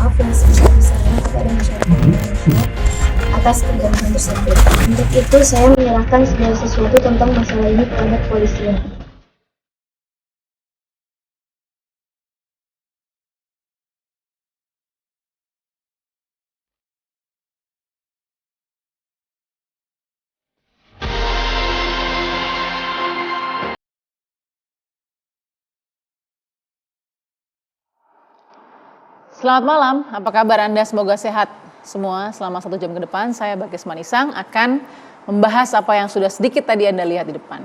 maaf yang sebesar-besarnya kepada masyarakat Indonesia atas kejadian tersebut. Untuk itu, saya menyerahkan segala sesuatu tentang masalah ini kepada kepolisian. Selamat malam, apa kabar Anda? Semoga sehat semua. Selama 1 jam ke depan, saya Balkis Manisang akan membahas apa yang sudah sedikit tadi Anda lihat di depan.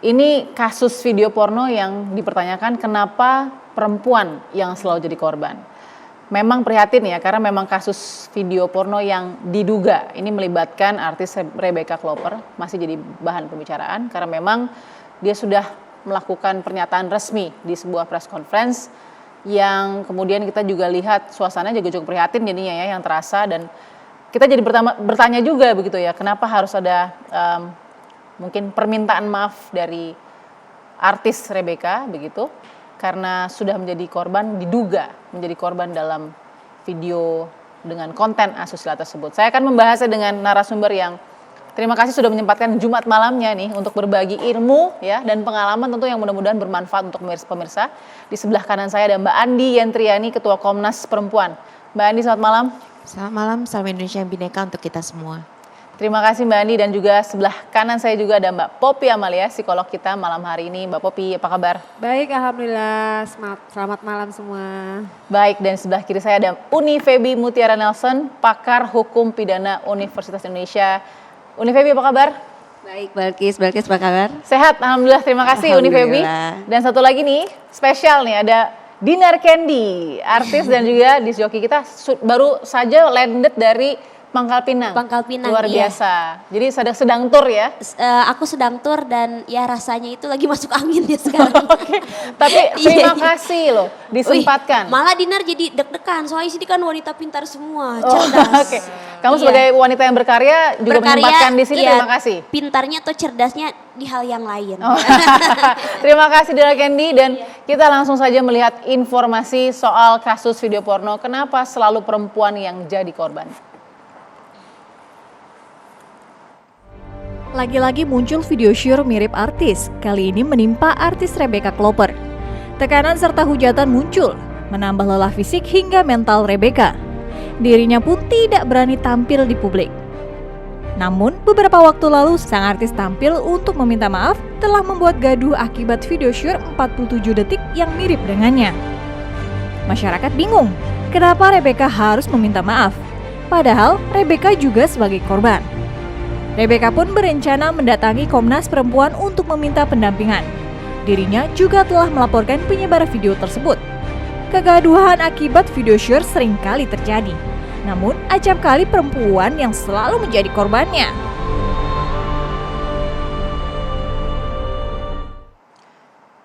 Ini kasus video porno yang dipertanyakan kenapa perempuan yang selalu jadi korban. Memang prihatin ya, karena memang kasus video porno yang diduga ini melibatkan artis Rebecca Klopper masih jadi bahan pembicaraan karena memang dia sudah melakukan pernyataan resmi di sebuah press conference yang kemudian kita juga lihat suasana juga cukup prihatin jadinya ya yang terasa, dan kita jadi bertanya juga begitu ya, kenapa harus ada mungkin permintaan maaf dari artis Rebecca begitu karena sudah menjadi korban, diduga menjadi korban dalam video dengan konten asusila tersebut. Saya akan membahasnya dengan narasumber yang terima kasih sudah menyempatkan Jumat malamnya nih untuk berbagi ilmu ya dan pengalaman tentu yang mudah-mudahan bermanfaat untuk pemirsa. Di sebelah kanan saya ada Mbak Andi Yentriani, Ketua Komnas Perempuan. Mbak Andi, selamat malam. Selamat malam, salam Indonesia yang bineka untuk kita semua. Terima kasih Mbak Andi, dan juga sebelah kanan saya juga ada Mbak Poppy Amalia, psikolog kita malam hari ini. Mbak Poppy, apa kabar? Baik, alhamdulillah. Selamat malam semua. Baik, dan sebelah kiri saya ada Uni Febi Mutiara Nelson, pakar hukum pidana Universitas Indonesia. Uni Febi, apa kabar? Baik, Balkis apa kabar? Sehat, alhamdulillah, terima kasih Uni Febi. Dan satu lagi nih, spesial nih, ada Dinar Candy, artis dan juga disc joki kita baru saja landed dari Pangkal Pinang. Luar biasa. Jadi sedang tur ya? Aku sedang tur dan ya rasanya itu lagi masuk angin ya sekarang. Oke. Tapi terima kasih loh disempatkan. Malah Dinar jadi deg-degan soalnya sini kan wanita pintar semua, cerdas. Oke. Kamu sebagai wanita yang berkarya juga menyempatkan di sini, terima kasih. Pintarnya atau cerdasnya di hal yang lain. Terima kasih Dinar Candy, dan kita langsung saja melihat informasi soal kasus video porno. Kenapa selalu perempuan yang jadi korban? Lagi-lagi muncul video syur mirip artis, kali ini menimpa artis Rebecca Klopper. Tekanan serta hujatan muncul, menambah lelah fisik hingga mental Rebecca. Dirinya pun tidak berani tampil di publik. Namun, beberapa waktu lalu sang artis tampil untuk meminta maaf telah membuat gaduh akibat video syur 47 detik yang mirip dengannya. Masyarakat bingung, kenapa Rebecca harus meminta maaf? Padahal Rebecca juga sebagai korban. Rebecca pun berencana mendatangi Komnas Perempuan untuk meminta pendampingan. Dirinya juga telah melaporkan penyebar video tersebut. Kegaduhan akibat video syur seringkali terjadi. Namun, acap kali perempuan yang selalu menjadi korbannya.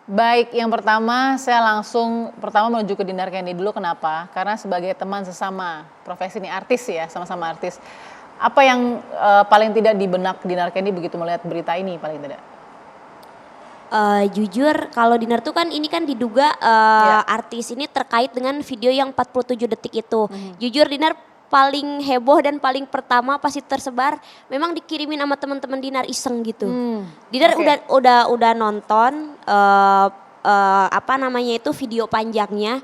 Baik, yang pertama saya langsung menuju ke Dinar Candy dulu. Kenapa? Karena sebagai teman sesama profesi ini, artis ya, sama-sama artis. Apa yang paling tidak di benak Dinar Candy begitu melihat berita ini paling tidak? Jujur kalau Dinar tuh kan ini kan diduga artis ini terkait dengan video yang 47 detik itu. Jujur Dinar paling heboh dan paling pertama pasti tersebar memang dikirimin sama teman-teman Dinar iseng gitu. Dinar udah nonton apa namanya itu video panjangnya.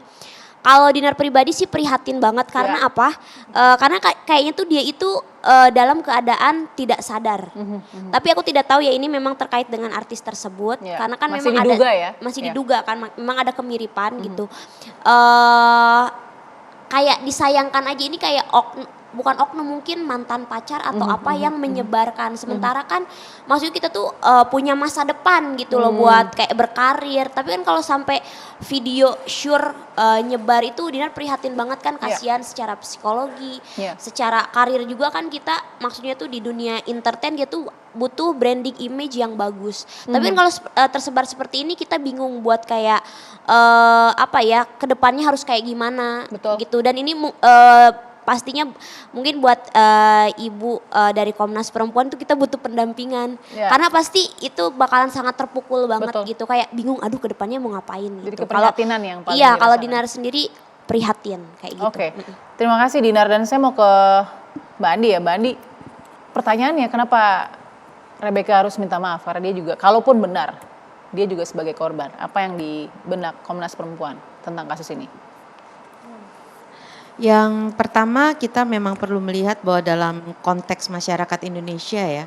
Kalau Dinar pribadi sih prihatin banget karena apa? Karena kayaknya tuh dia itu dalam keadaan tidak sadar. Tapi aku tidak tahu ya ini memang terkait dengan artis tersebut karena kan masih memang diduga masih diduga kan memang ada kemiripan gitu. Kayak disayangkan aja ini kayak bukan oknum mungkin mantan pacar atau apa yang menyebarkan. Sementara kan maksudnya kita tuh punya masa depan gitu loh buat kayak berkarir. Tapi kan kalau sampai video syur nyebar itu Dinar prihatin banget kan, kasihan secara psikologi, secara karir juga kan kita maksudnya tuh di dunia entertain dia tuh butuh branding image yang bagus. Tapi kan kalau tersebar seperti ini kita bingung buat kayak apa ya kedepannya harus kayak gimana gitu. Dan ini pastinya mungkin buat ibu dari Komnas Perempuan tuh kita butuh pendampingan karena pasti itu bakalan sangat terpukul banget gitu, kayak bingung aduh kedepannya mau ngapain gitu. Jadi keprihatinan yang paling iya kalau Dinar sendiri prihatin kayak gitu. Oke, terima kasih Dinar, dan saya mau ke Mbak Andi ya. Mbak Andi, pertanyaannya kenapa Rebecca harus minta maaf? Karena dia juga, kalaupun benar, dia juga sebagai korban. Apa yang di benak Komnas Perempuan tentang kasus ini? Yang pertama kita memang perlu melihat bahwa dalam konteks masyarakat Indonesia ya,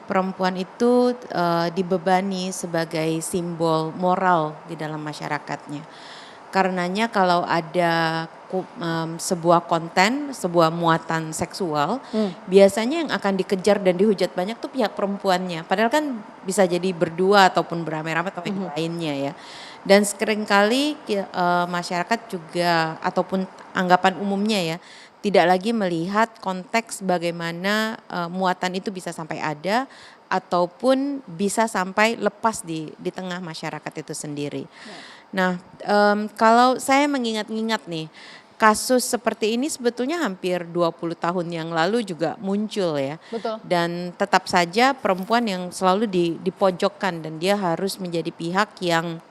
perempuan itu dibebani sebagai simbol moral di dalam masyarakatnya. Karenanya kalau ada sebuah konten, sebuah muatan seksual, biasanya yang akan dikejar dan dihujat banyak tuh pihak perempuannya. Padahal kan bisa jadi berdua ataupun beramai-ramai atau yang lainnya ya. Dan seringkali masyarakat juga ataupun anggapan umumnya ya tidak lagi melihat konteks bagaimana muatan itu bisa sampai ada ataupun bisa sampai lepas di tengah masyarakat itu sendiri. Nah, kalau saya mengingat-ingat nih, kasus seperti ini sebetulnya hampir 20 tahun yang lalu juga muncul ya. Betul. Dan tetap saja perempuan yang selalu dipojokkan dan dia harus menjadi pihak yang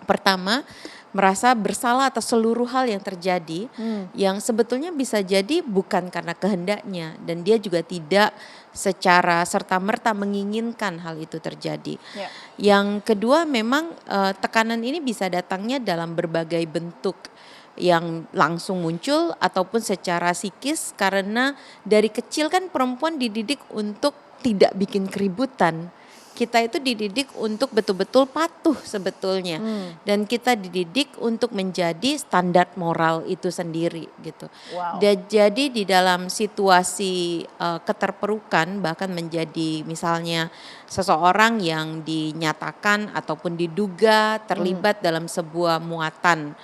pertama merasa bersalah atas seluruh hal yang terjadi yang sebetulnya bisa jadi bukan karena kehendaknya dan dia juga tidak secara serta-merta menginginkan hal itu terjadi. Ya. Yang kedua memang tekanan ini bisa datangnya dalam berbagai bentuk yang langsung muncul ataupun secara psikis karena dari kecil kan perempuan dididik untuk tidak bikin keributan. Kita itu dididik untuk betul-betul patuh sebetulnya dan kita dididik untuk menjadi standar moral itu sendiri gitu. Wow. Jadi di dalam situasi keterpurukan bahkan menjadi misalnya seseorang yang dinyatakan ataupun diduga terlibat dalam sebuah muatan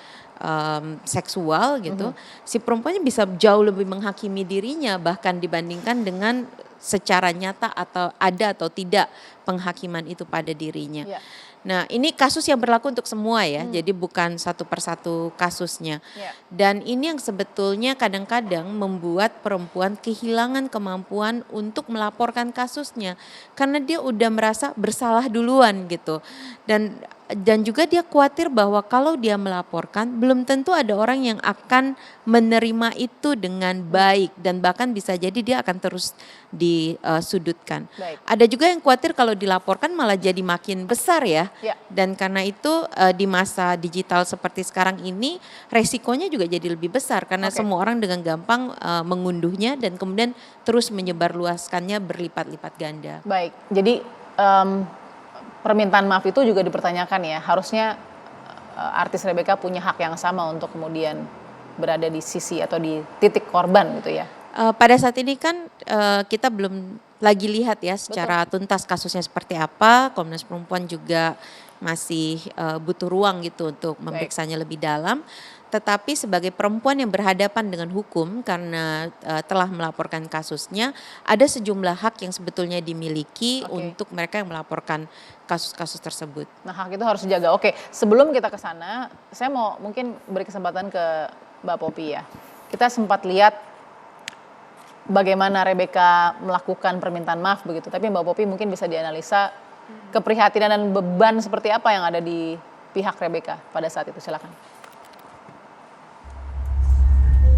seksual gitu, si perempuannya bisa jauh lebih menghakimi dirinya bahkan dibandingkan dengan secara nyata atau ada atau tidak penghakiman itu pada dirinya. Ya. Nah ini kasus yang berlaku untuk semua ya, jadi bukan satu persatu kasusnya. Ya. Dan ini yang sebetulnya kadang-kadang membuat perempuan kehilangan kemampuan untuk melaporkan kasusnya. Karena dia udah merasa bersalah duluan gitu. Dan juga dia khawatir bahwa kalau dia melaporkan belum tentu ada orang yang akan menerima itu dengan baik dan bahkan bisa jadi dia akan terus disudutkan. Baik. Ada juga yang khawatir kalau dilaporkan malah jadi makin besar ya. Ya. Dan karena itu di masa digital seperti sekarang ini resikonya juga jadi lebih besar karena semua orang dengan gampang mengunduhnya dan kemudian terus menyebarluaskannya berlipat-lipat ganda. Baik, jadi permintaan maaf itu juga dipertanyakan ya. Harusnya artis Rebecca punya hak yang sama untuk kemudian berada di sisi atau di titik korban gitu ya. Pada saat ini kan kita belum lagi lihat ya secara tuntas kasusnya seperti apa. Komnas Perempuan juga masih butuh ruang gitu untuk memeriksanya lebih dalam. Tetapi sebagai perempuan yang berhadapan dengan hukum karena telah melaporkan kasusnya, ada sejumlah hak yang sebetulnya dimiliki untuk mereka yang melaporkan kasus-kasus tersebut. Nah, hak itu harus dijaga. Oke, sebelum kita ke sana, saya mau mungkin beri kesempatan ke Mbak Popi ya. Kita sempat lihat bagaimana Rebecca melakukan permintaan maaf begitu, tapi Mbak Popi mungkin bisa dianalisa keprihatinan dan beban seperti apa yang ada di pihak Rebecca pada saat itu. Silakan.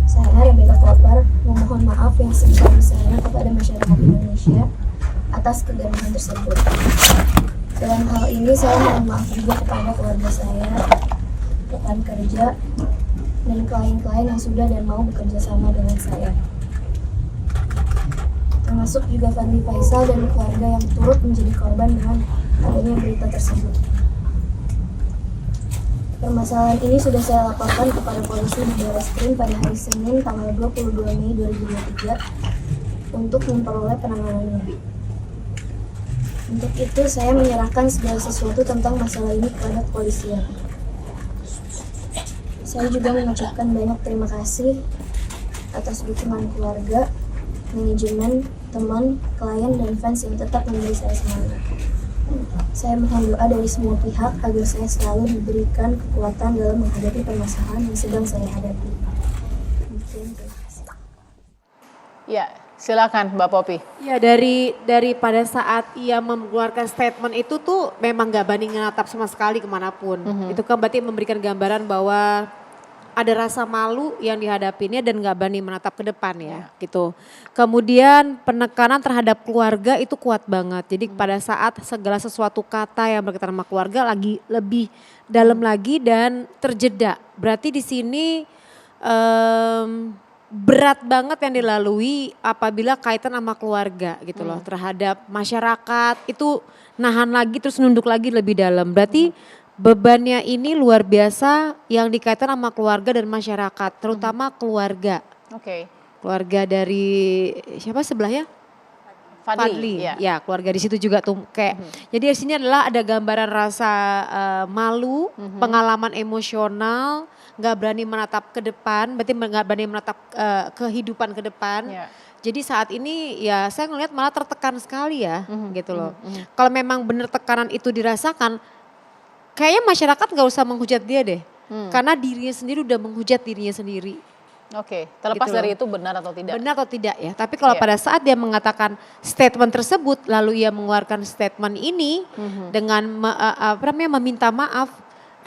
Saya Rebecca Kloper memohon maaf yang sebesar-besarnya kepada masyarakat Indonesia atas kegaduhan tersebut. Dalam hal ini saya mohon maaf juga kepada keluarga saya, rekan kerja, dan klien-klien yang sudah dan mau bekerja sama dengan saya. Termasuk juga Fadli Faisal dan keluarga yang turut menjadi korban dengan adanya berita tersebut. Permasalahan ini sudah saya laporkan kepada polisi di Barreskrim pada hari Senin tanggal 22 Mei 2023 untuk memperoleh penanganannya. Untuk itu saya menyerahkan segala sesuatu tentang masalah ini kepada kepolisian. Saya juga mengucapkan banyak terima kasih atas dukungan keluarga, manajemen, teman, klien, dan fans yang tetap memberi saya semangat. Saya mohon doa dari semua pihak agar saya selalu diberikan kekuatan dalam menghadapi permasalahan yang sedang saya hadapi. Terima kasih. Ya, silakan Mbak Popi. Ya dari pada saat ia mengeluarkan statement itu tuh memang gak banding natap sama sekali kemanapun. Itu kan berarti memberikan gambaran bahwa ada rasa malu yang dihadapinya dan nggak berani menatap ke depan ya gitu. Kemudian penekanan terhadap keluarga itu kuat banget. Jadi pada saat segala sesuatu kata yang berkaitan sama keluarga lagi lebih dalam lagi dan terjeda. Berarti di sini berat banget yang dilalui apabila kaitan sama keluarga gitu loh. Terhadap masyarakat itu nahan lagi terus nunduk lagi lebih dalam. Berarti bebannya ini luar biasa yang dikaitkan sama keluarga dan masyarakat, terutama keluarga. Oke. Keluarga dari siapa sebelahnya? Fadli. Ya, keluarga di situ juga tuh kayak. Jadi di sini adalah ada gambaran rasa malu, pengalaman emosional, nggak berani menatap ke depan, berarti nggak berani menatap kehidupan ke depan. Ya. Jadi saat ini ya saya ngelihat malah tertekan sekali ya, gitu loh. Kalau memang benar tekanan itu dirasakan, kayaknya masyarakat nggak usah menghujat dia deh, karena dirinya sendiri udah menghujat dirinya sendiri. Oke, terlepas Gitu dari loh. itu benar atau tidak. Benar atau tidak ya, tapi kalau Iya. pada saat dia mengatakan statement tersebut, lalu ia mengeluarkan statement ini dengan meminta maaf,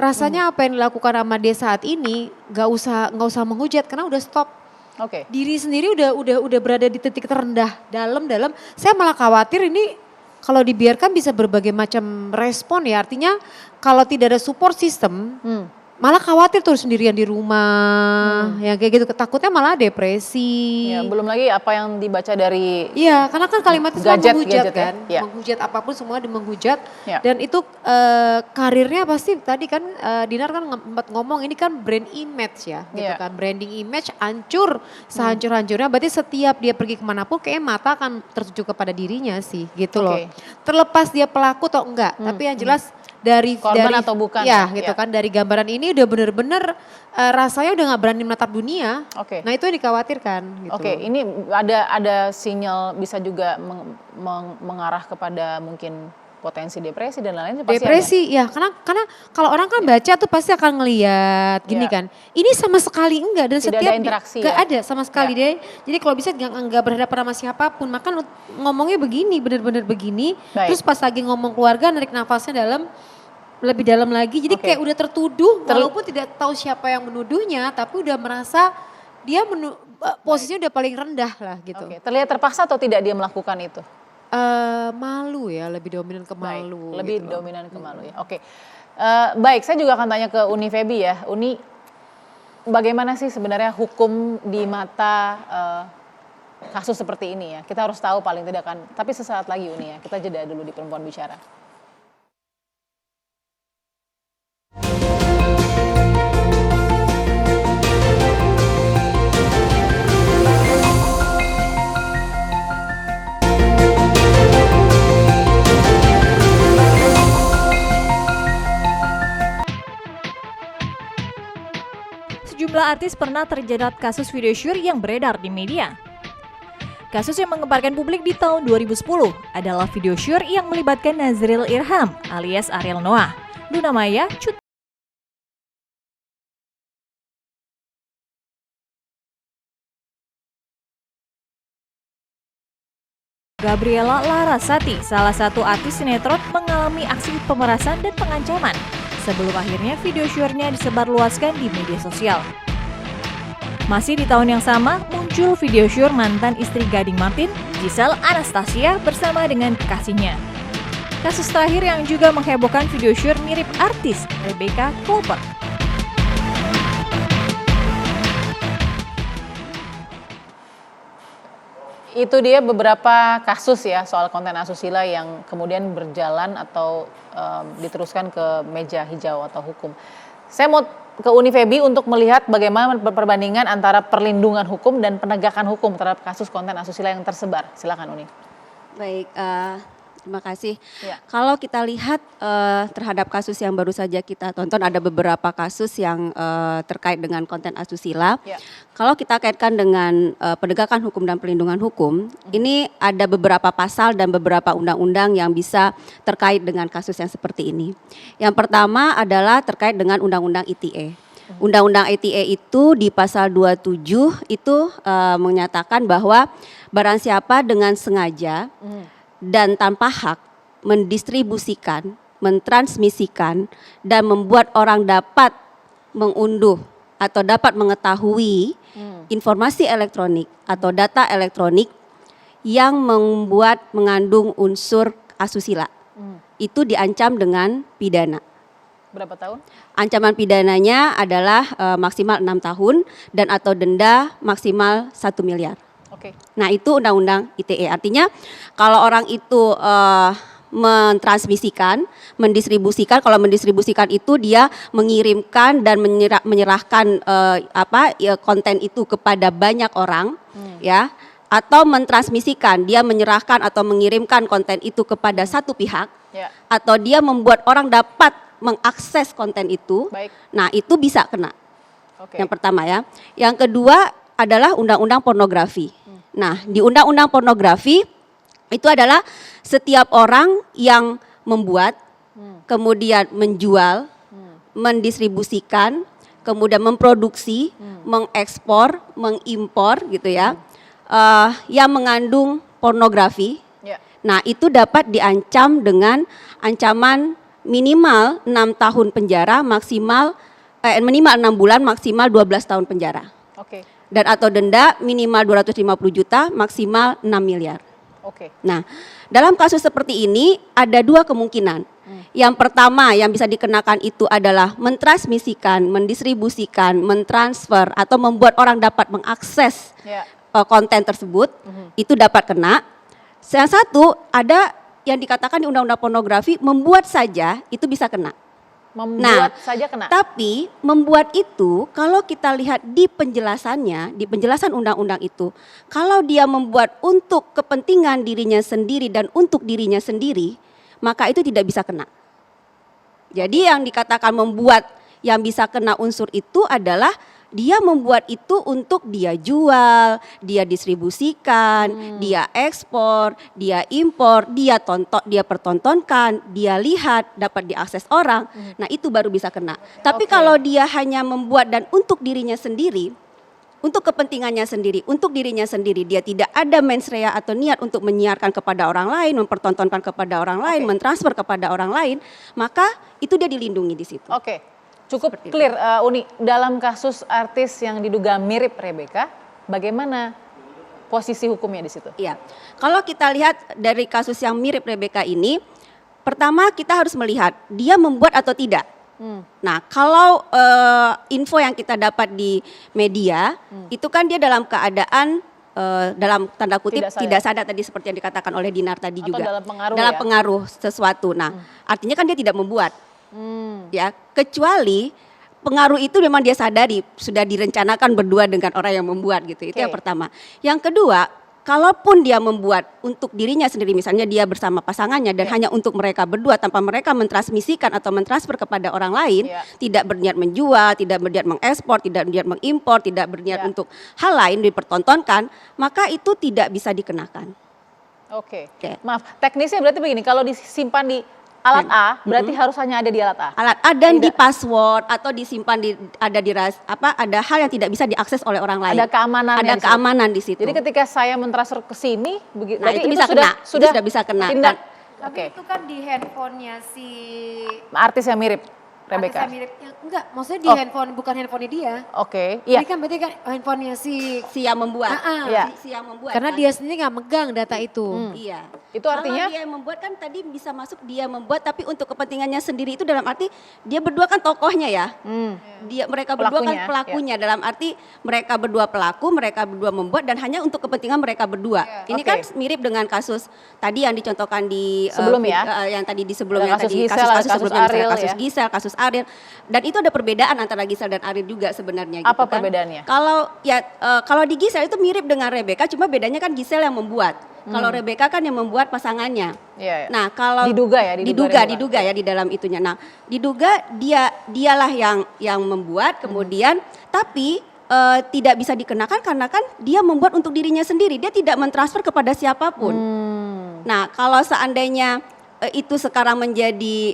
rasanya apa yang dilakukan sama dia saat ini nggak usah menghujat karena udah stop. Oke. Diri sendiri udah berada di titik terendah dalam. Saya malah khawatir ini kalau dibiarkan bisa berbagai macam respon ya. Artinya kalau tidak ada support system, malah khawatir tuh sendirian di rumah, ya kayak gitu. Takutnya malah depresi. Ya, belum lagi apa yang dibaca dari Iya, karena kan kalimatnya semua Gadget menghujat ya. kan, Iya. menghujat apapun semua menghujat. Ya. Dan itu karirnya pasti tadi kan Dinar kan sempat ngomong ini kan brand image ya, gitu Iya. kan, branding image hancur sehancur-hancurnya. Berarti setiap dia pergi kemanapun kayak mata akan tertuju kepada dirinya sih, gitu loh. Oke. Terlepas dia pelaku atau enggak, tapi yang jelas dari Korban atau bukan ya, ya? gitu Ya. kan dari gambaran ini udah bener-bener rasanya udah nggak berani menatap dunia. Oke. Nah itu yang dikhawatirkan. Gitu. Oke, ini ada sinyal bisa juga mengarah kepada mungkin potensi depresi dan lain-lain pasti Depresi ya karena kalau orang kan baca tuh pasti akan ngeliat gini Ya. kan. Ini sama sekali enggak dan Tidak setiap ada interaksi enggak ya? ada sama sekali deh. Jadi kalau bisa enggak berhadapan sama siapapun, maka ngomongnya begini bener-bener begini. Baik. Terus pas lagi ngomong keluarga narik nafasnya lebih dalam lagi. Jadi Oke. kayak udah tertuduh walaupun tidak tahu siapa yang menuduhnya tapi udah merasa dia posisinya udah paling rendah lah gitu. Oke, terlihat terpaksa atau tidak dia melakukan itu? Malu ya, lebih dominan ke Baik, malu. lebih gitu loh. dominan ke malu ya. Oke. Baik, saya juga akan tanya ke Uni Febi ya. Uni, bagaimana sih sebenarnya hukum di mata kasus seperti ini ya? Kita harus tahu paling tidak kan. Tapi sesaat lagi Uni ya, kita jeda dulu di Perempuan Bicara. Sejumlah artis pernah terjerat kasus video syur yang beredar di media. Kasus yang menggemparkan publik di tahun 2010 adalah video syur yang melibatkan Nazril Irham alias Ariel Noah, Luna Maya, Cut Gabriela Larasati, salah satu artis sinetron, mengalami aksi pemerasan dan pengancaman sebelum akhirnya video syurnya disebarluaskan di media sosial. Masih di tahun yang sama, muncul video syur mantan istri Gading Martin, Giselle Anastasia bersama dengan kekasihnya. Kasus terakhir yang juga menghebohkan video syur mirip artis Rebecca Cooper. Itu dia beberapa kasus ya soal konten asusila yang kemudian berjalan atau diteruskan ke meja hijau atau hukum. Saya mau ke Uni Febi untuk melihat bagaimana perbandingan antara perlindungan hukum dan penegakan hukum terhadap kasus konten asusila yang tersebar. Silakan Uni. Baik, terima kasih. Ya. Kalau kita lihat terhadap kasus yang baru saja kita tonton, ada beberapa kasus yang terkait dengan konten asusila. Ya. Kalau kita kaitkan dengan penegakan hukum dan perlindungan hukum, ini ada beberapa pasal dan beberapa undang-undang yang bisa terkait dengan kasus yang seperti ini. Yang pertama adalah terkait dengan Undang-Undang ITE. Undang-Undang ITE itu di pasal 27 itu menyatakan bahwa barang siapa dengan sengaja dan tanpa hak mendistribusikan, mentransmisikan, dan membuat orang dapat mengunduh atau dapat mengetahui informasi elektronik atau data elektronik yang mengandung unsur asusila. Itu diancam dengan pidana. Berapa tahun? Ancaman pidananya adalah maksimal 6 tahun dan atau denda maksimal 1 miliar. Oke. Nah itu undang-undang ITE. Artinya kalau orang itu mentransmisikan, mendistribusikan, kalau mendistribusikan itu dia mengirimkan dan menyerahkan konten itu kepada banyak orang, ya, atau mentransmisikan, dia menyerahkan atau mengirimkan konten itu kepada satu pihak, Ya. atau dia membuat orang dapat mengakses konten itu. Baik. Nah itu bisa kena. Oke. Yang pertama ya. Yang kedua adalah undang-undang pornografi. Nah, di undang-undang pornografi itu adalah setiap orang yang membuat, kemudian menjual, mendistribusikan, kemudian memproduksi, mengekspor, mengimpor gitu ya, yang mengandung pornografi. Ya. Nah, itu dapat diancam dengan ancaman minimal 6 tahun penjara, minimal 6 bulan, maksimal 12 tahun penjara. Oke. Dan atau denda minimal 250 juta, maksimal 6 miliar. Oke. Nah, dalam kasus seperti ini ada dua kemungkinan. Yang pertama yang bisa dikenakan itu adalah mentransmisikan, mendistribusikan, mentransfer atau membuat orang dapat mengakses Ya. konten tersebut, itu dapat kena. Yang satu ada yang dikatakan di undang-undang pornografi membuat saja itu bisa kena. Membuat saja kena. Tapi membuat itu kalau kita lihat di penjelasannya, di penjelasan undang-undang itu, kalau dia membuat untuk kepentingan dirinya sendiri dan untuk dirinya sendiri, maka itu tidak bisa kena. Jadi yang dikatakan membuat yang bisa kena unsur itu adalah dia membuat itu untuk dia jual, dia distribusikan, dia ekspor, dia impor, dia pertontonkan, dia lihat, dapat diakses orang. Nah, itu baru bisa kena. Tapi kalau dia hanya membuat dan untuk dirinya sendiri, untuk kepentingannya sendiri, untuk dirinya sendiri, dia tidak ada mens rea atau niat untuk menyiarkan kepada orang lain, mempertontonkan kepada orang lain, mentransfer kepada orang lain, maka itu dia dilindungi di situ. Oke. Cukup clear, Uni. Dalam kasus artis yang diduga mirip Rebecca, bagaimana posisi hukumnya di situ? Iya, kalau kita lihat dari kasus yang mirip Rebecca ini, pertama kita harus melihat dia membuat atau tidak. Nah, kalau info yang kita dapat di media, itu kan dia dalam keadaan dalam tanda kutip tidak sadar tadi seperti yang dikatakan oleh Dinar tadi Atau juga. dalam pengaruh dalam ya? pengaruh sesuatu. Nah, artinya kan dia tidak membuat. Ya, kecuali pengaruh itu memang dia sadari sudah direncanakan berdua dengan orang yang membuat gitu. Itu yang pertama. Yang kedua, kalaupun dia membuat untuk dirinya sendiri, misalnya dia bersama pasangannya dan hanya untuk mereka berdua tanpa mereka mentransmisikan atau mentransfer kepada orang lain, tidak berniat menjual, tidak berniat mengekspor, tidak berniat mengimpor, tidak berniat untuk hal lain dipertontonkan, maka itu tidak bisa dikenakan. Oke. Maaf, teknisnya berarti begini, kalau disimpan di alat A, berarti harus hanya ada di alat A. Alat A dan di password atau disimpan ada hal yang tidak bisa diakses oleh orang lain. Ada keamanan. Ada keamanan di situ. Jadi ketika saya mentransfer ke sini, nah itu bisa kena. Sudah bisa kena. Tindak. Tapi itu kan di handphonenya si artis yang mirip Rebecca. artis yang mirip. Enggak, maksudnya di handphone, bukan handphonenya dia. Oke. Iya. Ini kan berarti kan handphonenya si yang membuat. Iya. Si yang membuat. karena kan? dia sendiri nggak megang data itu. Iya. Itu artinya kalau dia yang membuat kan tadi bisa masuk dia membuat tapi untuk kepentingannya sendiri itu dalam arti dia berdua kan tokohnya ya. Mereka berdua kan pelakunya dalam arti mereka berdua pelaku, mereka berdua membuat dan hanya untuk kepentingan mereka berdua. Ini kan mirip dengan kasus tadi yang dicontohkan di sebelum yang tadi di sebelumnya kasus tadi Gisel, kasus sebelumnya Ariel, kasus Gisel, kasus Ariel. Dan itu ada perbedaan antara Gisel dan Ariel juga sebenarnya. Apa gitu kan. perbedaannya? Kalau di Gisel itu mirip dengan Rebecca, cuma bedanya kan Gisel yang membuat. Kalau Rebecca kan yang membuat pasangannya. Iya. Nah, kalau diduga ya di dalam itunya. Nah, diduga dialah yang membuat kemudian tapi tidak bisa dikenakan karena kan dia membuat untuk dirinya sendiri. Dia tidak mentransfer kepada siapapun. Nah, kalau seandainya itu sekarang menjadi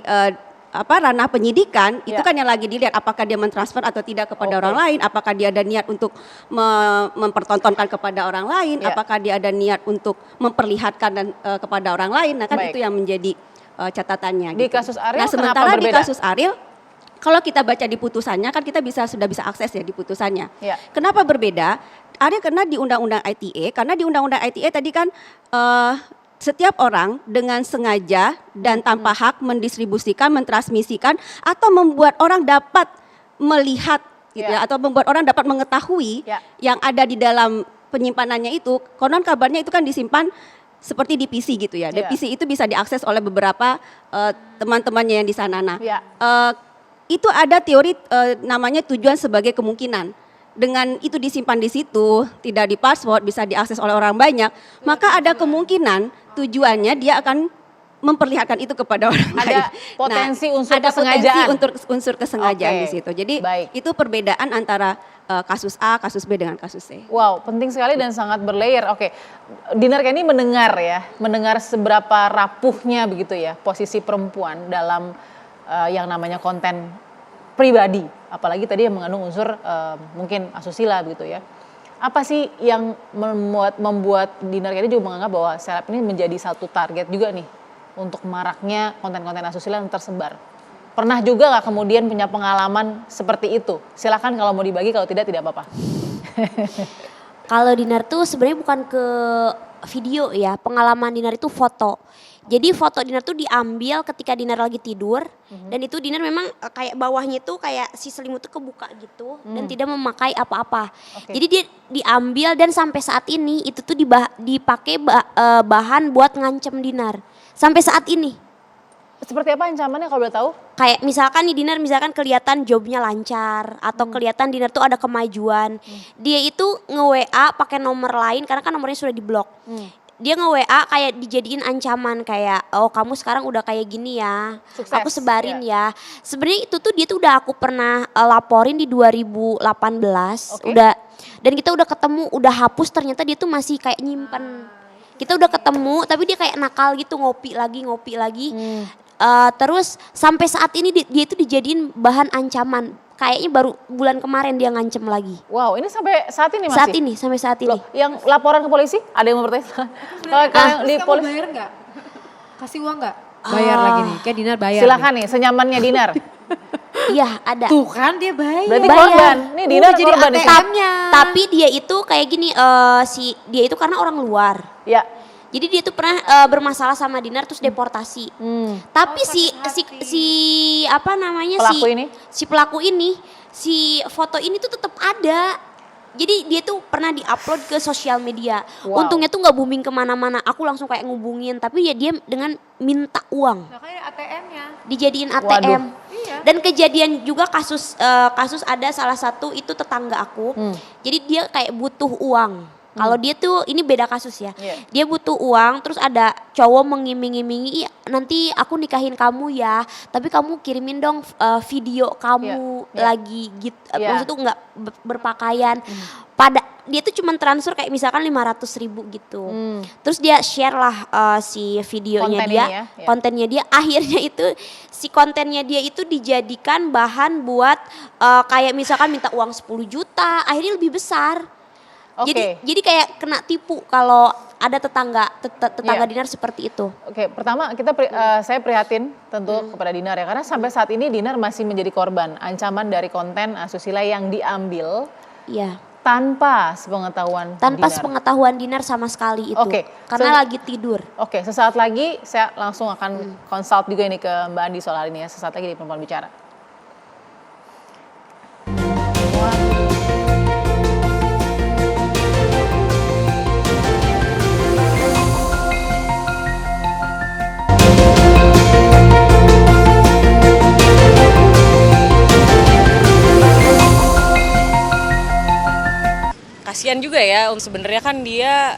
ranah penyidikan, itu kan yang lagi dilihat apakah dia mentransfer atau tidak kepada orang lain, apakah dia ada niat untuk mempertontonkan kepada orang lain, apakah dia ada niat untuk memperlihatkan dan kepada orang lain. Nah, kan itu yang menjadi catatannya. Di gitu. kasus Ariel nah, sementara di kasus Ariel kalau kita baca di putusannya kan kita sudah bisa akses ya di putusannya. Ya. Kenapa berbeda? Ada karena di Undang-Undang ITE, karena di Undang-Undang ITE tadi kan setiap orang dengan sengaja dan tanpa hak mendistribusikan, mentransmisikan atau membuat orang dapat melihat gitu ya, atau membuat orang dapat mengetahui yang ada di dalam penyimpanannya itu, konon kabarnya itu kan disimpan seperti di PC gitu ya. Di PC itu bisa diakses oleh beberapa teman-temannya yang di sana. Nah, itu ada teori namanya tujuan sebagai kemungkinan. Dengan itu disimpan di situ, tidak di password, bisa diakses oleh orang banyak, maka ada kemungkinan tujuannya dia akan memperlihatkan itu kepada orang lain. Ada potensi unsur ada kesengajaan. potensi unsur kesengajaan di situ. Jadi itu perbedaan antara kasus A, kasus B dengan kasus C. Wow, penting sekali dan sangat berlayer. Oke, Dinar ini mendengar seberapa rapuhnya begitu ya posisi perempuan dalam yang namanya konten pribadi, apalagi tadi yang mengandung unsur mungkin asusila begitu ya. Apa sih yang membuat Dinar ini juga menganggap bahwa seleb ini menjadi satu target juga nih untuk maraknya konten-konten asusila yang tersebar? Pernah juga nggak kemudian punya pengalaman seperti itu? Silakan kalau mau dibagi, kalau tidak apa-apa. Kalau Dinar tuh sebenarnya bukan ke video ya, pengalaman Dinar itu foto. Jadi foto Dinar tuh diambil ketika Dinar lagi tidur dan itu Dinar memang kayak bawahnya itu kayak si selimut tuh kebuka gitu dan tidak memakai apa-apa. Jadi dia diambil dan sampai saat ini itu tuh dipakai bahan buat ngancem Dinar. Sampai saat ini. Seperti apa ancamannya kalau boleh tahu? Kayak misalkan nih Dinar misalkan kelihatan jobnya lancar atau kelihatan Dinar tuh ada kemajuan. Dia itu nge-WA pakai nomor lain karena kan nomornya sudah diblok. Dia nge-WA kayak dijadiin ancaman kayak oh kamu sekarang udah kayak gini ya. Sukses, aku sebarin ya. Sebenarnya itu tuh dia tuh udah aku pernah laporin di 2018. Udah dan kita udah ketemu, udah hapus ternyata dia tuh masih kayak nyimpen. Kita udah ketemu tapi dia kayak nakal gitu ngopi lagi. Terus sampai saat ini dia itu dijadiin bahan ancaman. Kayaknya baru bulan kemarin dia ngancem lagi. Wow, ini sampai saat ini masih? Sampai saat ini. Loh, yang laporan ke polisi? Ada yang mau bertanya? Kalau di polisi bayar nggak? Kasih uang nggak? Bayar lagi nih, kayak Dinar bayar. Silakan nih, senyamannya Dinar. Iya ada. Tuh kan dia bayar. Berarti korban. Nih Dinar jadi korban di sini. ATM-nya. Tapi dia itu kayak gini, dia itu karena orang luar. Ya. Jadi dia tuh pernah bermasalah sama Dinar terus deportasi. Tapi si apa namanya si pelaku ini, si foto ini tuh tetap ada. Jadi dia tuh pernah diupload ke sosial media. Untungnya tuh nggak booming kemana-mana. Aku langsung kayak ngubungin. Tapi ya dia dengan minta uang. Makanya ATM-nya. Dijadiin ATM. Dan kejadian juga kasus ada salah satu itu tetangga aku. Jadi dia kayak butuh uang. Kalau dia tuh ini beda kasus ya. Dia butuh uang terus ada cowok mengiming-imingi nanti aku nikahin kamu ya. Tapi kamu kirimin dong video kamu lagi gitu. Maksudnya tuh nggak berpakaian. Dia tuh cuma transfer kayak misalkan 500.000 gitu. Terus dia share lah si videonya kontennya dia. Akhirnya itu si kontennya dia itu dijadikan bahan buat kayak misalkan minta uang 10 juta. Akhirnya lebih besar. Jadi kayak kena tipu kalau ada tetangga Dinar seperti itu. Oke, pertama saya prihatin tentu kepada Dinar ya, karena sampai saat ini Dinar masih menjadi korban ancaman dari konten asusila yang diambil tanpa sepengetahuan Dinar sama sekali itu. Karena lagi tidur. Oke, sesaat lagi saya langsung akan consult juga ini ke Mbak Andi soal hal ini ya, sesaat lagi di Perempuan Bicara. Kasian juga ya, sebenarnya kan dia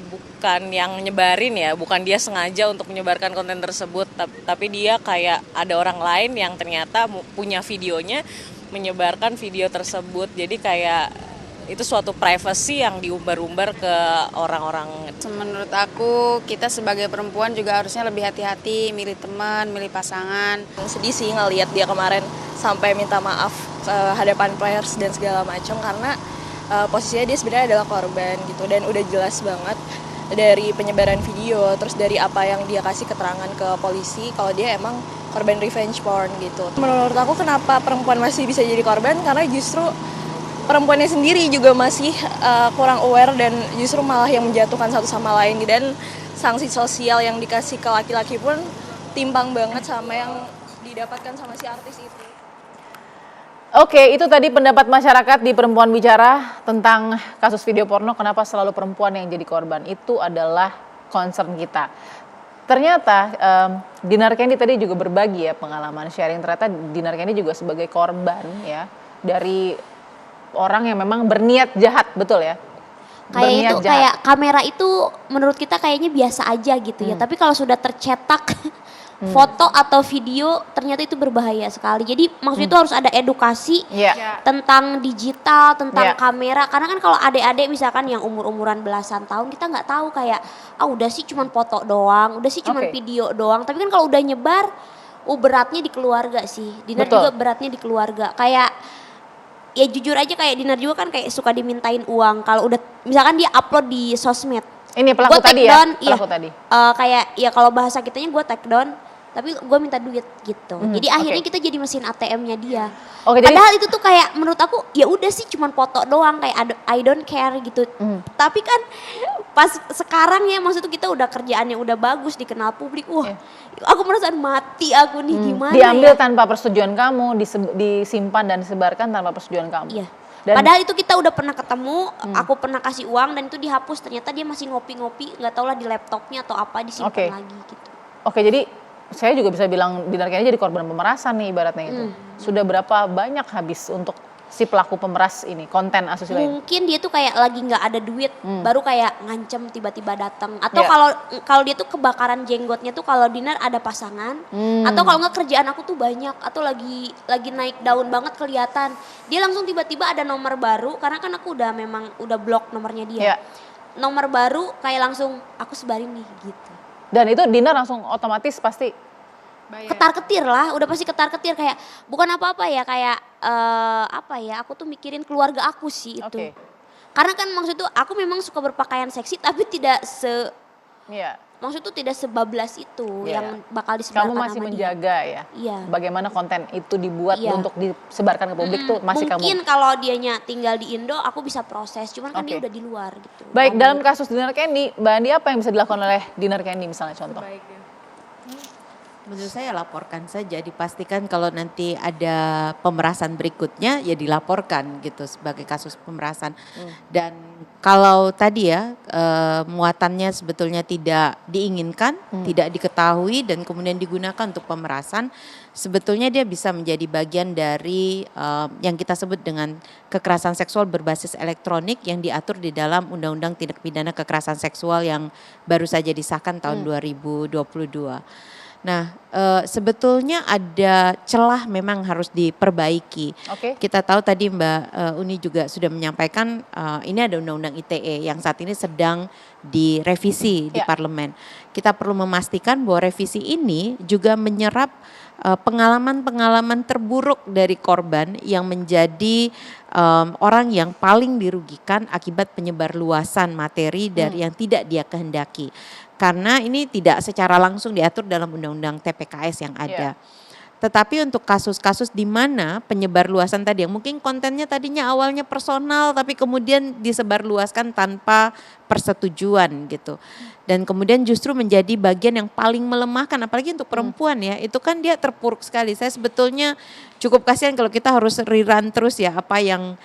bukan yang nyebarin ya, bukan dia sengaja untuk menyebarkan konten tersebut, tapi dia kayak ada orang lain yang ternyata punya videonya, menyebarkan video tersebut. Jadi kayak itu suatu privacy yang diumbar-umbar ke orang-orang. Menurut aku kita sebagai perempuan juga harusnya lebih hati-hati milih teman, milih pasangan. Sedih sih ngelihat dia kemarin sampai minta maaf hadapan pers dan segala macam karena posisinya dia sebenarnya adalah korban gitu, dan udah jelas banget dari penyebaran video terus dari apa yang dia kasih keterangan ke polisi kalau dia emang korban revenge porn gitu. Menurut aku kenapa perempuan masih bisa jadi korban, karena justru perempuannya sendiri juga masih kurang aware dan justru malah yang menjatuhkan satu sama lain. Dan sanksi sosial yang dikasih ke laki-laki pun timpang banget sama yang didapatkan sama si artis itu. Oke, itu tadi pendapat masyarakat di Perempuan Bicara tentang kasus video porno, kenapa selalu perempuan yang jadi korban. Itu adalah concern kita. Ternyata Dinar Candy tadi juga berbagi ya pengalaman sharing, ternyata Dinar Candy juga sebagai korban ya dari orang yang memang berniat jahat, betul ya? Kayak itu kayak kamera itu menurut kita kayaknya biasa aja gitu ya, tapi kalau sudah tercetak foto atau video ternyata itu berbahaya sekali. Jadi maksudnya itu harus ada edukasi tentang digital, tentang kamera. Karena kan kalau adik-adik misalkan yang umur-umuran belasan tahun, kita nggak tahu kayak udah sih cuman foto doang, udah sih cuman video doang. Tapi kan kalau udah nyebar, beratnya di keluarga sih. Dinar juga beratnya di keluarga. Kayak ya jujur aja kayak Dinar juga kan kayak suka dimintain uang. Kalau udah misalkan dia upload di sosmed. Ini pelaku tadi ya? Pelaku tadi. Kayak ya kalau bahasa kitanya gue take down, tapi gue minta duit gitu. Jadi akhirnya kita jadi mesin ATM-nya dia. Padahal itu tuh kayak menurut aku ya udah sih cuman foto doang, kayak I don't care gitu. Tapi kan pas sekarang ya maksud kita udah kerjaannya udah bagus, dikenal publik. Wah, aku merasa mati aku nih gimana diambil ya. tanpa persetujuan kamu, disimpan dan disebarkan tanpa persetujuan kamu. Iya. Padahal itu kita udah pernah ketemu, aku pernah kasih uang dan itu dihapus. Ternyata dia masih ngopi-ngopi, nggak tahu lah di laptopnya atau apa disimpan lagi gitu. Oke, jadi saya juga bisa bilang Dinar Candy jadi korban pemerasan nih ibaratnya itu. Sudah berapa banyak habis untuk si pelaku pemeras ini, konten asusila ini? Mungkin dia tuh kayak lagi nggak ada duit, baru kayak ngancem tiba-tiba datang. Atau kalau dia tuh kebakaran jenggotnya tuh kalau Dinar ada pasangan, atau kalau nggak kerjaan aku tuh banyak, atau lagi naik daun banget kelihatan. Dia langsung tiba-tiba ada nomor baru, karena kan aku udah blok nomornya dia. Nomor baru kayak langsung aku sebarin nih gitu. Dan itu Dinar langsung otomatis pasti ketar-ketir lah, udah pasti ketar-ketir kayak bukan apa-apa ya, kayak aku tuh mikirin keluarga aku sih itu. Karena kan maksud tuh aku memang suka berpakaian seksi tapi tidak maksud tuh tidak sebablas itu yang bakal disebarkan. Kamu masih menjaga dia. Bagaimana konten itu dibuat untuk disebarkan ke publik tuh masih kamu. Mungkin kalau dianya tinggal di Indo aku bisa proses, cuman kan dia udah di luar gitu. Baik, dalam kasus Dinar Candy, Mbak Andi apa yang bisa dilakukan oleh Dinar Candy misalnya contoh? Menurut saya laporkan saja, dipastikan kalau nanti ada pemerasan berikutnya ya dilaporkan gitu sebagai kasus pemerasan. Dan kalau tadi ya muatannya sebetulnya tidak diinginkan, tidak diketahui dan kemudian digunakan untuk pemerasan, sebetulnya dia bisa menjadi bagian dari yang kita sebut dengan kekerasan seksual berbasis elektronik yang diatur di dalam Undang-Undang Tindak Pidana Kekerasan Seksual yang baru saja disahkan tahun 2022. Nah, sebetulnya ada celah memang harus diperbaiki. Kita tahu tadi Mbak Uni juga sudah menyampaikan ini ada Undang-Undang ITE yang saat ini sedang direvisi di parlemen. Kita perlu memastikan bahwa revisi ini juga menyerap pengalaman-pengalaman terburuk dari korban yang menjadi orang yang paling dirugikan akibat penyebarluasan materi dari yang tidak dia kehendaki. Karena ini tidak secara langsung diatur dalam Undang-Undang TPKS yang ada. Tetapi untuk kasus-kasus di mana penyebarluasan tadi yang mungkin kontennya tadinya awalnya personal tapi kemudian disebarluaskan tanpa persetujuan gitu. Dan kemudian justru menjadi bagian yang paling melemahkan apalagi untuk perempuan ya. Itu kan dia terpuruk sekali. Saya sebetulnya cukup kasihan kalau kita harus rerun terus ya apa yang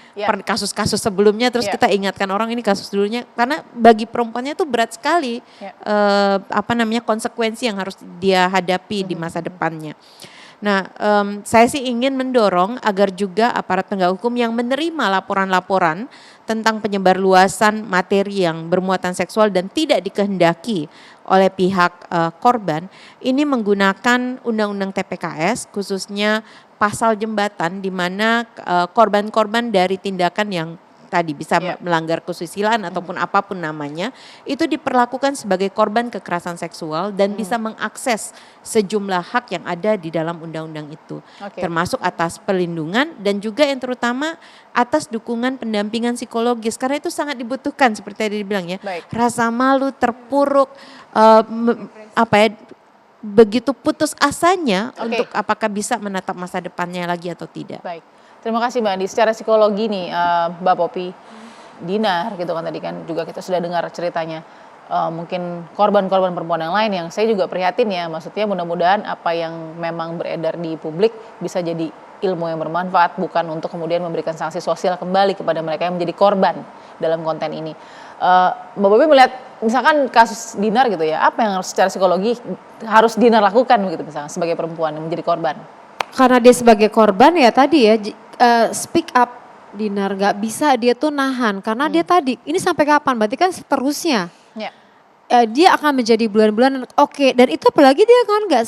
kasus-kasus sebelumnya terus kita ingatkan orang ini kasus dulunya karena bagi perempuannya itu berat sekali konsekuensi yang harus dia hadapi di masa depannya. Nah, saya sih ingin mendorong agar juga aparat penegak hukum yang menerima laporan-laporan tentang penyebarluasan materi yang bermuatan seksual dan tidak dikehendaki oleh pihak korban, ini menggunakan Undang-Undang TPKS khususnya pasal jembatan di mana korban-korban dari tindakan yang tadi bisa melanggar kesusilaan ataupun apapun namanya, itu diperlakukan sebagai korban kekerasan seksual dan bisa mengakses sejumlah hak yang ada di dalam undang-undang itu. Termasuk atas perlindungan dan juga yang terutama atas dukungan pendampingan psikologis karena itu sangat dibutuhkan seperti tadi dibilang ya. Rasa malu, terpuruk, begitu putus asanya Oke. untuk apakah bisa menatap masa depannya lagi atau tidak. Baik, terima kasih Mbak Andi. Secara psikologi nih Mbak Popi, Dinar gitu kan tadi kan juga kita sudah dengar ceritanya. Mungkin korban-korban perempuan yang lain yang saya juga prihatin ya, maksudnya mudah-mudahan apa yang memang beredar di publik bisa jadi ilmu yang bermanfaat, bukan untuk kemudian memberikan sanksi sosial kembali kepada mereka yang menjadi korban dalam konten ini. Mbak Bobi melihat misalkan kasus Dinar gitu ya, apa yang secara psikologi harus Dinar lakukan gitu misalnya sebagai perempuan yang menjadi korban? Karena dia sebagai korban ya tadi ya speak up. Dinar nggak bisa dia tuh nahan karena dia tadi ini sampai kapan? Berarti kan seterusnya. Ya. Dia akan menjadi bulan-bulan oke, dan itu apalagi dia kan nggak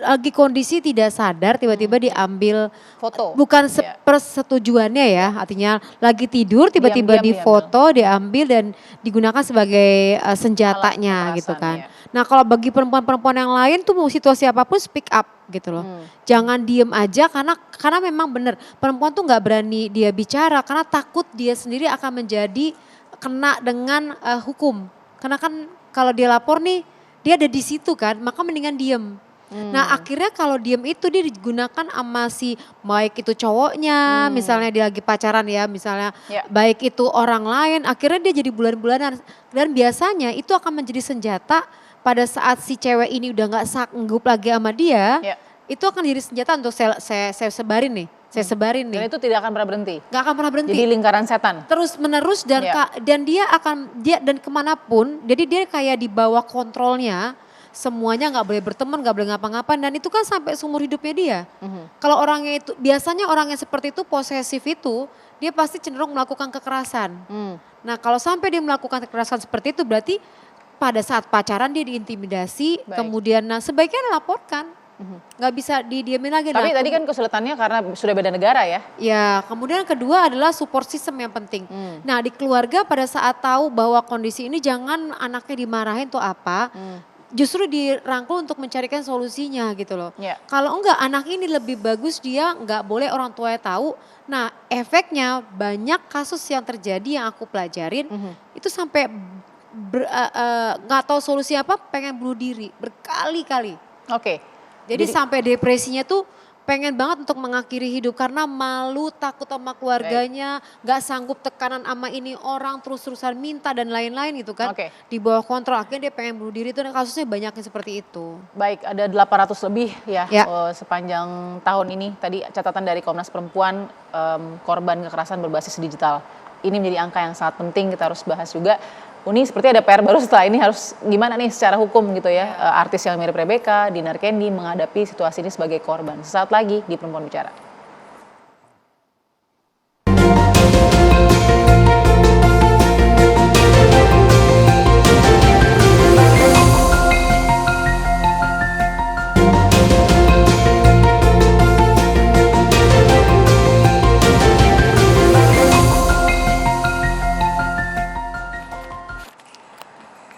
lagi kondisi tidak sadar tiba-tiba diambil Foto. bukan Ya. persetujuannya ya, artinya lagi tidur tiba-tiba Diam-diam difoto diambil dan digunakan sebagai senjatanya Alat gitu kan. kekerasan, ya. Nah kalau bagi perempuan-perempuan yang lain tuh mau situasi apapun speak up gitu loh. Jangan diem aja karena memang benar perempuan tuh nggak berani dia bicara karena takut dia sendiri akan menjadi kena dengan hukum. Karena kan kalau dia lapor nih dia ada di situ kan, maka mendingan diem. Nah akhirnya kalau diem itu dia digunakan sama si baik itu cowoknya, misalnya dia lagi pacaran ya, misalnya Ya. baik itu orang lain, akhirnya dia jadi bulan-bulanan. Dan biasanya itu akan menjadi senjata pada saat si cewek ini udah nggak sanggup lagi sama dia, Ya. itu akan jadi senjata untuk saya sebarin nih, saya sebarin Dan nih. itu tidak akan pernah berhenti. Gak akan pernah berhenti. Jadi lingkaran setan. Terus menerus dan Ya. dan dia kemanapun, jadi dia kayak di bawah kontrolnya, semuanya nggak boleh berteman, nggak boleh ngapa-ngapain, dan itu kan sampai seumur hidupnya dia. Kalau orangnya itu biasanya orang yang seperti itu posesif itu dia pasti cenderung melakukan kekerasan. Nah kalau sampai dia melakukan kekerasan seperti itu berarti pada saat pacaran dia diintimidasi, Baik. kemudian sebaiknya laporkan, nggak bisa didiamin lagi. Tapi Nah, tadi kan kesulitannya karena sudah beda negara ya. ya, kemudian yang kedua adalah support system yang penting. Nah, di keluarga pada saat tahu bahwa kondisi ini jangan anaknya dimarahin tuh apa, justru dirangkul untuk mencarikan solusinya gitu loh. Ya. Kalau enggak anak ini lebih bagus dia nggak boleh orang tuanya tahu. Nah, efeknya banyak kasus yang terjadi yang aku pelajarin itu sampai nggak tahu solusi apa, pengen bunuh diri berkali-kali. Oke. Jadi sampai depresinya tuh pengen banget untuk mengakhiri hidup karena malu, takut sama keluarganya, nggak sanggup tekanan sama ini orang, terus-terusan minta dan lain-lain gitu kan. Oke. Di bawah kontrol, akhirnya dia pengen bunuh diri itu dan kasusnya banyak yang seperti itu. Baik, ada 800 lebih ya, Ya. sepanjang tahun ini. Tadi catatan dari Komnas Perempuan, korban kekerasan berbasis digital. Ini menjadi angka yang sangat penting kita harus bahas juga. Uni seperti ada PR baru setelah ini harus gimana nih secara hukum gitu ya. Artis yang mirip Rebecca, Dinar Kendi menghadapi situasi ini sebagai korban. Sesaat lagi di Perempuan Bicara.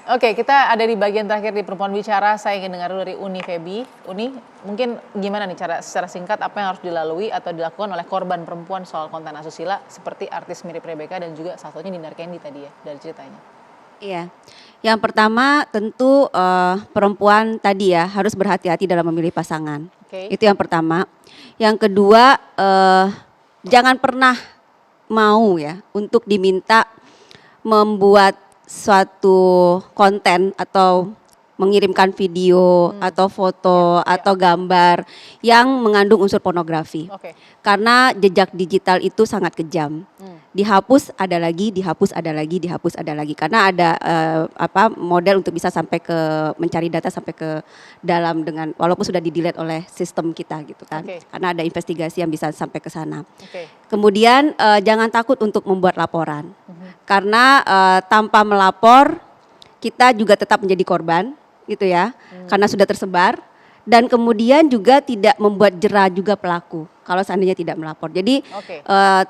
Oke, kita ada di bagian terakhir di Perempuan Bicara. Saya ingin dengar dulu dari Uni Febi. Uni, mungkin gimana nih secara singkat apa yang harus dilalui atau dilakukan oleh korban perempuan soal konten asusila seperti artis mirip Rebecca dan juga salah satunya Dinar Kendi tadi ya dari ceritanya. Iya, yang pertama tentu perempuan tadi ya harus berhati-hati dalam memilih pasangan. Oke. Itu yang pertama. Yang kedua, jangan pernah mau ya untuk diminta membuat suatu konten atau mengirimkan video atau foto atau gambar yang mengandung unsur pornografi. Oke. Karena jejak digital itu sangat kejam. Dihapus ada lagi, dihapus ada lagi, dihapus ada lagi. Karena ada model untuk bisa sampai ke mencari data sampai ke dalam dengan walaupun sudah di-delete oleh sistem kita gitu kan. Oke. Karena ada investigasi yang bisa sampai ke sana. Oke. Kemudian jangan takut untuk membuat laporan. Karena tanpa melapor kita juga tetap menjadi korban gitu ya. Karena sudah tersebar dan kemudian juga tidak membuat jera juga pelaku kalau seandainya tidak melapor. Jadi Oke.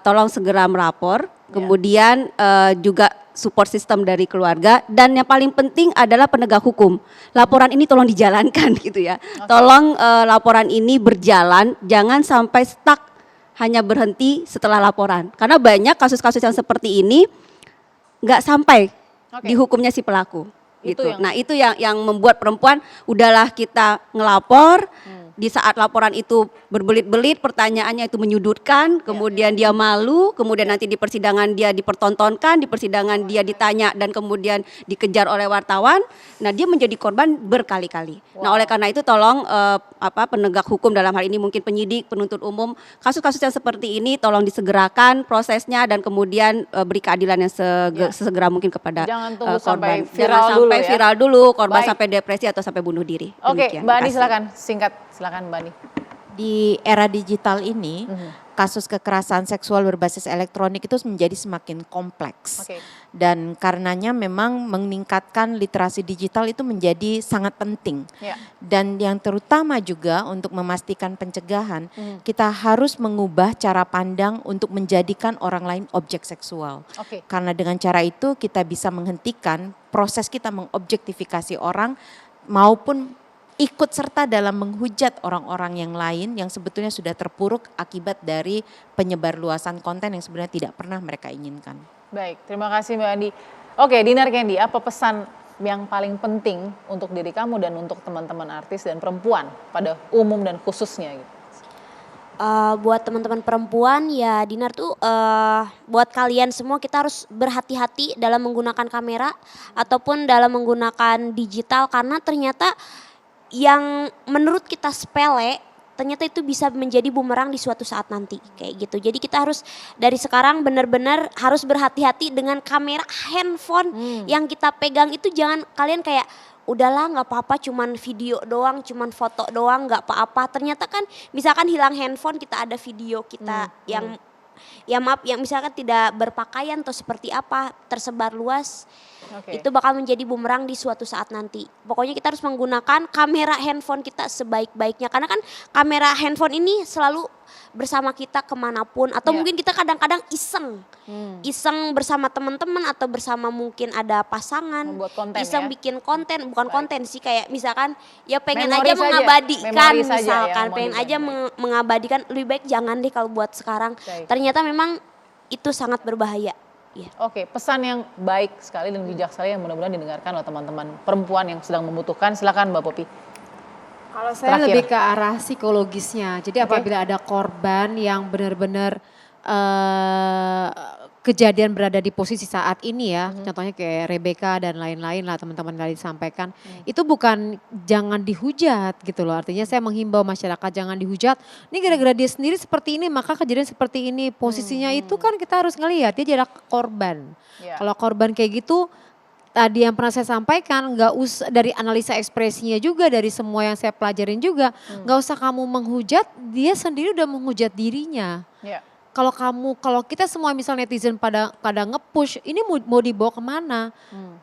tolong segera melapor. Kemudian juga support system dari keluarga dan yang paling penting adalah penegak hukum. Laporan ini tolong dijalankan gitu ya. Tolong laporan ini berjalan, jangan sampai stuck hanya berhenti setelah laporan. Karena banyak kasus-kasus yang seperti ini nggak sampai dihukumnya si pelaku. Itu gitu. yang- Nah itu yang membuat perempuan udahlah kita ngelapor, di saat laporan itu berbelit-belit, pertanyaannya itu menyudutkan, kemudian dia malu, kemudian nanti di persidangan dia dipertontonkan, di persidangan dia ditanya dan kemudian dikejar oleh wartawan. Nah dia menjadi korban berkali-kali. Nah oleh karena itu tolong penegak hukum dalam hal ini mungkin penyidik, penuntut umum, kasus-kasus yang seperti ini tolong disegerakan prosesnya dan kemudian beri keadilan yang sesegera mungkin kepada Jangan tunggu sampai korban. viral Jangan dulu sampai ya. viral dulu, korban Baik. sampai depresi atau sampai bunuh diri. Oke, Demikian. Mbak Andi Terima kasih. silakan singkat, silakan Mbak Andi. Di era digital ini, kasus kekerasan seksual berbasis elektronik itu menjadi semakin kompleks. Oke. Dan karenanya memang meningkatkan literasi digital itu menjadi sangat penting. Ya. Dan yang terutama juga untuk memastikan pencegahan, kita harus mengubah cara pandang untuk menjadikan orang lain objek seksual. Oke. Karena dengan cara itu kita bisa menghentikan proses kita mengobjektifikasi orang maupun ikut serta dalam menghujat orang-orang yang lain yang sebetulnya sudah terpuruk akibat dari penyebarluasan konten yang sebenarnya tidak pernah mereka inginkan. Baik, terima kasih Mbak Andi. Oke, Dinar Candy, apa pesan yang paling penting untuk diri kamu dan untuk teman-teman artis dan perempuan pada umum dan khususnya gitu? Buat teman-teman perempuan ya Dinar tuh buat kalian semua kita harus berhati-hati dalam menggunakan kamera ataupun dalam menggunakan digital karena ternyata yang menurut kita sepele ternyata itu bisa menjadi bumerang di suatu saat nanti kayak gitu. Jadi kita harus dari sekarang benar-benar harus berhati-hati dengan kamera handphone yang kita pegang itu jangan kalian kayak udahlah nggak apa-apa cuman video doang, cuman foto doang nggak apa-apa. Ternyata kan misalkan hilang handphone kita ada video kita yang ya maaf yang misalkan tidak berpakaian atau seperti apa tersebar luas. Oke. Itu bakal menjadi bumerang di suatu saat nanti. Pokoknya kita harus menggunakan kamera handphone kita sebaik-baiknya. Karena kan kamera handphone ini selalu bersama kita kemanapun. Atau mungkin kita kadang-kadang iseng. Iseng bersama teman-teman atau bersama mungkin ada pasangan. Membuat konten iseng ya? bikin konten. Bukan konten sih kayak misalkan ya pengen Memori aja saja, mengabadikan memori saja ya, misalkan. mau Pengen di aja mengabadikan. Lebih baik jangan deh kalau buat sekarang. Baik. Ternyata memang itu sangat berbahaya. Ya. Oke, pesan yang baik sekali dan bijak sekali yang mudah-mudahan didengarkan oleh teman-teman perempuan yang sedang membutuhkan. Silakan Mbak Popi. Kalau saya Terakhir. lebih ke arah psikologisnya. Jadi apabila ada korban yang benar-benar kejadian berada di posisi saat ini ya, contohnya kayak Rebecca dan lain-lain lah teman-teman tadi sampaikan, itu bukan jangan dihujat gitu loh. Artinya saya menghimbau masyarakat jangan dihujat. Ini gara-gara dia sendiri seperti ini maka kejadian seperti ini. Posisinya itu kan kita harus ngelihat dia jadi korban. Ya. Kalau korban kayak gitu tadi yang pernah saya sampaikan nggak usah dari analisa ekspresinya juga dari semua yang saya pelajarin juga nggak usah kamu menghujat dia sendiri udah menghujat dirinya. Ya. Kalau kita semua misal netizen pada nge-push ini mau dibawa kemana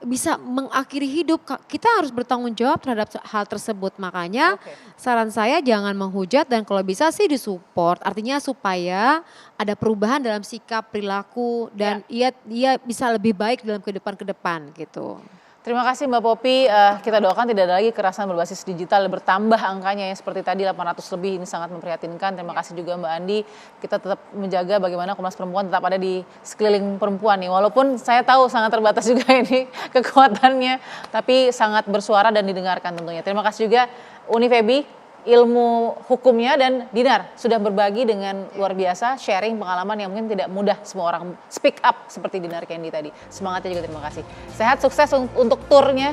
bisa mengakhiri hidup kita harus bertanggung jawab terhadap hal tersebut makanya saran saya jangan menghujat dan kalau bisa sih disupport artinya supaya ada perubahan dalam sikap perilaku dan ia bisa lebih baik dalam kehidupan ke depan gitu. Terima kasih Mbak Popi, kita doakan tidak ada lagi kekerasan berbasis digital bertambah angkanya yang seperti tadi 800 lebih ini sangat memprihatinkan. Terima kasih juga Mbak Andi, kita tetap menjaga bagaimana Komnas Perempuan tetap ada di sekeliling perempuan nih. Walaupun saya tahu sangat terbatas juga ini kekuatannya, tapi sangat bersuara dan didengarkan tentunya. Terima kasih juga Unifebi, ilmu hukumnya dan Dinar sudah berbagi dengan luar biasa sharing pengalaman yang mungkin tidak mudah semua orang speak up seperti Dinar Candy tadi. Semangatnya juga terima kasih. Sehat sukses untuk turnya